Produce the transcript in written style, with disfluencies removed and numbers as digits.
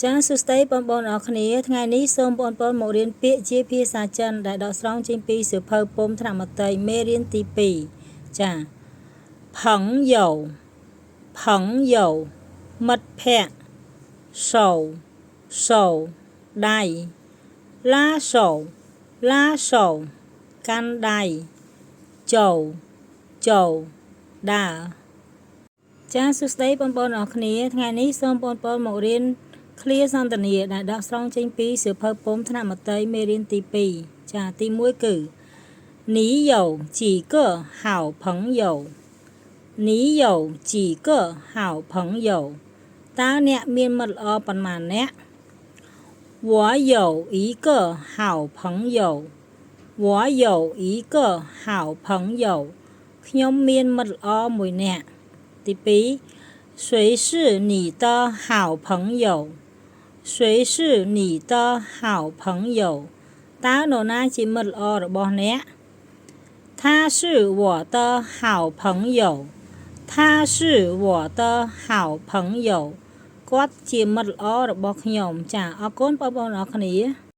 ចាសួស្តីបងប្អូនអរគ្នាថ្ងៃនេះសូមបងប្អូនមករៀនពាក្យជាភាសាចិនដែលដកស្រង់ចេញពីសៀវភៅពុម្ពថ្នាក់មត្តេយ្យមេរៀនទី2ចា朋友朋友មិត្តភក្តិ手手ដៃ拉手拉手កាន់ដៃ走走ដើរចាសួស្តីបងប្អូនអរគ្នាថ្ងៃនេះសូមបងប្អូនមករៀនឃ្លាសន្ទនាដែលដកស្រង់ចេញពីសៀវភៅពុម្ពថ្នាក់មត្តេយ្យមេរៀនទី2ចាទី1គឺ你有几个好朋友你有几个好朋友តើអ្នកមានមិត្តល្អប៉ុន្មាននាក់我有一个好朋友我有一个好朋友ខ្ញុំមានមិត្តល្អមួយនាក់ទី2谁是你的好朋友谁是你的好朋友តើនរណាជាមិត្តល្អរបស់អ្នក他是我的好朋友他是我的好朋友គាត់ជាមិត្តល្អរបស់ខ្ញុំចាអរគុណបងប្អូនអរគ្នា